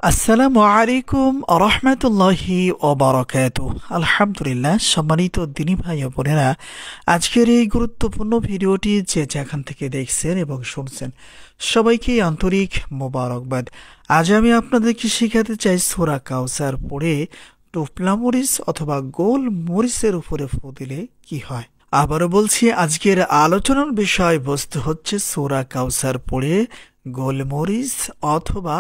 আসসালামু আলাইকুম রহমতুল্লাহি ওবারাকাতুহ। আলহামদুলিল্লাহ, সম্মানিত দিনী ভাই ও বোনেরা, আজকের এই গুরুত্বপূর্ণ ভিডিওটি যে যেখান থেকে দেখছেন এবং শুনছেন সবাইকে আন্তরিক মোবারকবাদ। আজ আমি আপনাদেরকে শেখাতে চাই সূরা কাউসার পড়ে টোপলা মরিচ অথবা গোল মরিচের উপরে ফু দিলে কি হয়। আবারও বলছি, আজকের আলোচনার বিষয়বস্তু হচ্ছে সূরা কাউসার পড়ে গোলমরিচ অথবা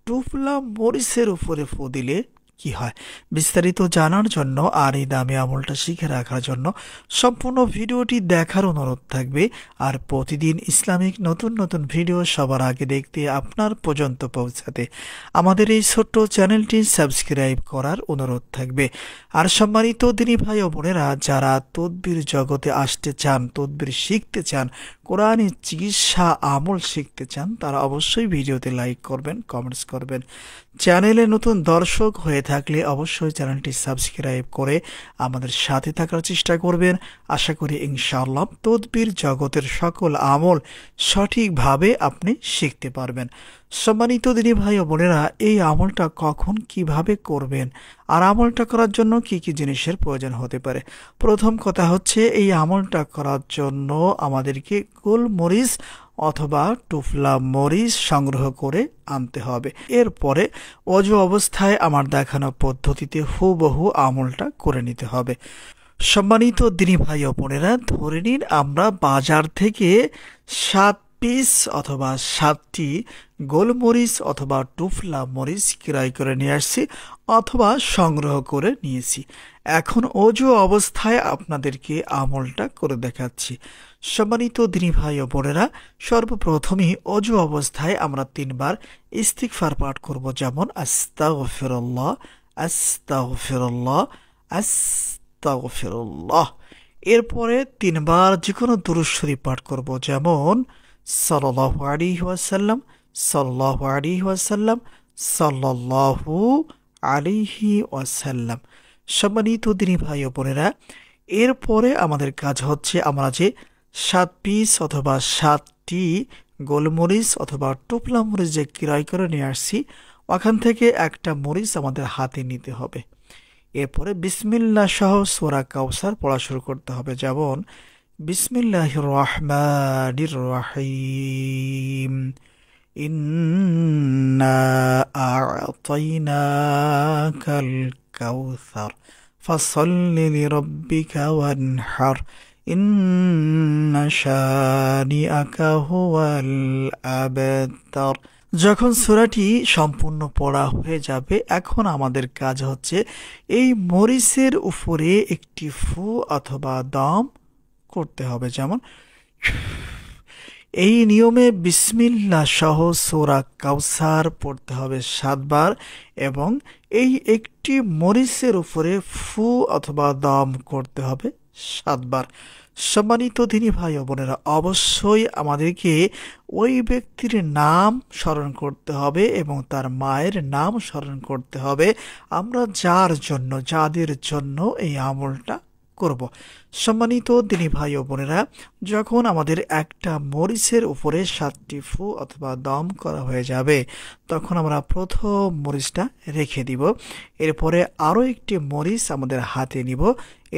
টুফলা মরিচের উপরে ফু দিলে কি হয়। বিস্তারিত জানার জন্য আর এই দামি আমলটা শিখে রাখার জন্য সম্পূর্ণ ভিডিওটি দেখার অনুরোধ থাকবে। আর প্রতিদিন ইসলামিক নতুন নতুন ভিডিও সবার আগে দেখতে আপনার পর্যন্ত পৌঁছাতে আমাদের এই ছোট্ট চ্যানেলটি সাবস্ক্রাইব করার অনুরোধ থাকবে। আর সম্মানিত দিনী ভাই ও বোনেরা, যারা তদবির জগতে আসতে চান, তদবির শিখতে চান, কোরআনের চিকিৎসা আমল শিখতে চান, তারা অবশ্যই ভিডিওতে লাইক করবেন, কমেন্টস করবেন। চ্যানেলে নতুন দর্শক হয়ে থাকলে অবশ্যই চ্যানেলটি সাবস্ক্রাইব করে আমাদের সাথে থাকার চেষ্টা করবেন। আশা করি ইনশাআল্লাহ তদবির জগতের সকল আমল সঠিকভাবে আপনি শিখতে পারবেন। সম্মানিত দিনী ভাই ও বোনেরা, এই আমলটা কখন কিভাবে করবেন আর আমলটা করার জন্য কি কি জিনিসের প্রয়োজন হতে পারে। প্রথম কথা হচ্ছে, এই আমলটা করার জন্য আমাদেরকে গোলমরিচ অথবা টুফলা মরিচ সংগ্রহ করে আনতে হবে। এরপরে অজু অবস্থায় আমার দেখানো পদ্ধতিতে হুবহু আমলটা করে নিতে হবে। সম্মানিত দিনী ভাই ও বোনেরা, ধরে নিন আমরা বাজার থেকে 7 পিস অথবা 7টি গোলমরিচ অথবা টুফলা মরিচ ক্রয় করে নিয়ে আসছি অথবা সংগ্রহ করে নিয়েছি। এখন অজু অবস্থায় আপনাদেরকে আমলটা করে দেখাচ্ছি। সম্মানিত দিনী ভাই ও বোনেরা, সর্বপ্রথমেই অজু অবস্থায় আমরা 3 বার ইস্তিগফার পাঠ করব, যেমন আস্তাগফিরুল্লাহ, আস্তাগফিরুল্লাহ, আস্তাগফিরুল্লাহ। এরপরে 3 বার যে কোনো দুরূদ শরীফ পাঠ করব, যেমন সাল্লাল্লাহু আলাইহি ওয়াসাল্লাম, সাল্লাল্লাহু আলাইহি ওয়াসাল্লাম, সাল্লাল্লাহু আলাইহি ওয়াসাল্লাম। সম্মানিত দিনী ভাই ও বোনেরা, এরপরে আমাদের কাজ হচ্ছে, আমরা যে 7 পিস অথবা 7টি গোলমরিচ অথবা টোপলা মরিচ যে ক্রয় করে নিয়ে আসছি, ওখান থেকে একটা মরিচ আমাদের হাতে নিতে হবে। এরপরে বিসমিল্লাহ সহ সূরা কাউসার পড়া শুরু করতে হবে, যেমন বিসমিল্লাহির রহমানির রহিম, ইন্না আ'তাইনাকাল কাউসার ফাসাল্লি লিরাব্বিকা ওয়ানহার ইন্না শানিআকা হুয়াল আবতার। যখন সূরাটি সম্পূর্ণ পড়া হয়ে যাবে, এখন আমাদের কাজ হচ্ছে এই মরিচের উপরে একটি ফু অথবা দম করতে হবে, যেমন এই নিয়মে বিসমিল্লাহ সহ সূরা কাউসার পড়তে হবে 7 বার এবং এই একটি মরিচের উপরে ফু অথবা দম করতে হবে 7 বার। সম্মানিত দিনী ভাই ও বোনেরা, অবশ্যই আমাদেরকে ওই ব্যক্তির নাম স্মরণ করতে হবে এবং তার মায়ের নাম স্মরণ করতে হবে, আমরা যাদের জন্য এই আমলটা করব। সম্মানিত দিনী ভাই ও বোনেরা, যখন আমাদের একটা মরিচের উপরে 7টি ফু অথবা দম করা হয়ে যাবে, তখন আমরা প্রথম মরিচটা রেখে দিব। এরপরে আরও একটি মরিচ আমাদের হাতে নিব।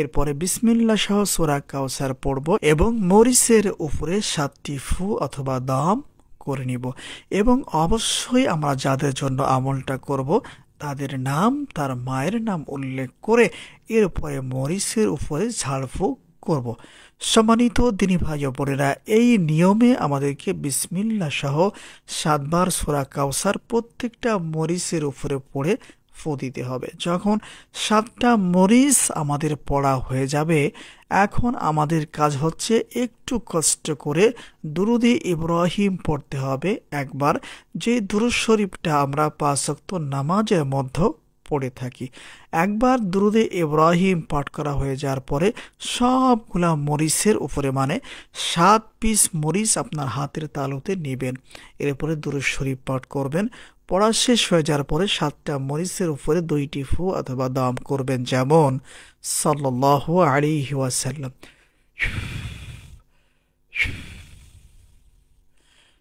এরপরে বিসমিল্লাহ সহ সূরা কাউসার পড়ব এবং মরিচের উপরে 7টি ফু অথবা দম করে নিব। এবং অবশ্যই আমরা যাদের জন্য আমলটা করব, তাদের নাম, তার মায়ের নাম উল্লেখ করে এরপরে মরিচের উপরে ঝাড়ফুঁক করব। সম্মানিত দিনী ভাই ও বোনেরা, এই নিয়মে আমাদেরকে বিসমিল্লাহ সহ 7 বার সূরা কাউসার প্রত্যেকটা মরিচের উপরে পড়ে ফু দিতে হবে। যখন 7টা মরিচ আমাদের পড়া হয়ে যাবে, এখন আমাদের কাজ হচ্ছে একটু কষ্ট করে দুরুদে ইব্রাহিম পড়তে হবে একবার, যে দুরূদ শরীফটা আমরা 5 ওয়াক্ত নামাজের মধ্যে পড়ে থাকি। একবার দুরুদে ইব্রাহিম পাঠ করা হয়ে যাওয়ার পরে সবগুলা মরিচের উপরে, মানে 7 পিস মরিচ আপনার হাতের তালুতে নেবেন। এরপরে দুরূদ শরীফ পাঠ করবেন। পড়া শেষ হয়ে যাওয়ার পরে 7টা মরিচের উপরে 2টি ফু অথবা দম করবেন, যেমন সাল্লাল্লাহু আলাইহি ওয়াসাল্লাম।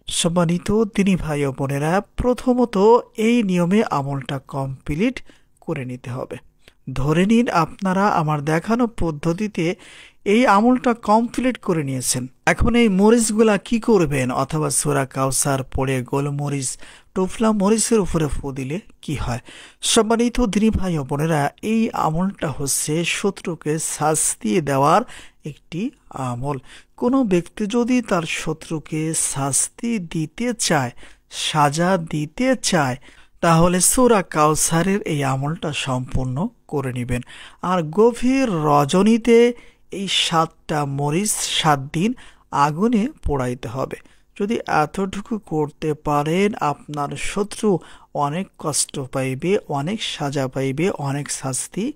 সম্মানিত দিনী ভাই ও বোনেরা, প্রথমত এই নিয়মে আমলটা কমপ্লিট করে নিতে হবে। ধরে নিন আপনারা আমার দেখানো পদ্ধতিতে এই আমলটা কমপ্লিট করে নিয়েছেন। এখন এই মরিচগুলা কি করবেন? অথবা সূরা কাউসার পড়ে গোলমরিচ, টোফলা মরিচের উপরে ফু দিলে কি হয়? সম্মানিত দিনী ভাই ও বোনেরা, এই আমলটা হচ্ছে শত্রুকে শাস্তি দেওয়ার একটি আমল। কোনো ব্যক্তি যদি তার শত্রুকে শাস্তি দিতে চায়, সাজা দিতে চায়, তাহলে সূরা কাউসারের এই আমলটা সম্পূর্ণ করে নেবেন। আর গভীর রজনীতে এই 7টা মরিচ 7 দিন আগুনে পোড়াইতে হবে। যদি এতটুকু করতে পারেন, আপনার শত্রু অনেক কষ্ট পাইবে, অনেক সাজা পাইবে, অনেক শাস্তি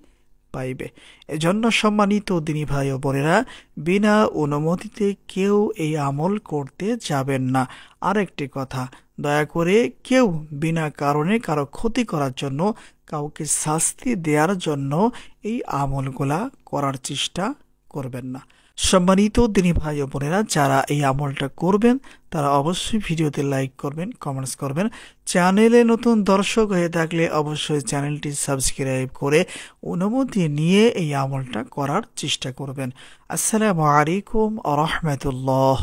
পাইবে। এজন্য সম্মানিত দিনী ভাই ও বোনেরা, বিনা অনুমতিতে কেউ এই আমল করতে যাবেন না। আরেকটি কথা, দয়া করে কেউ বিনা কারণে কারো ক্ষতি করার জন্য, কাউকে শাস্তি দেওয়ার জন্য এই আমলগুলা করার চেষ্টা করবেন না। সম্মানিত দিনী ভাই ও বোনেরা, যারা এই আমলটা করবেন তারা অবশ্যই ভিডিওতে লাইক করবেন, কমেন্টস করবেন। চ্যানেলে নতুন দর্শক হয়ে থাকলে অবশ্যই চ্যানেলটি সাবস্ক্রাইব করে অনুমতি নিয়ে এই আমলটা করার চেষ্টা করবেন। আসসালামু আলাইকুম ওয়া রাহমাতুল্লাহ।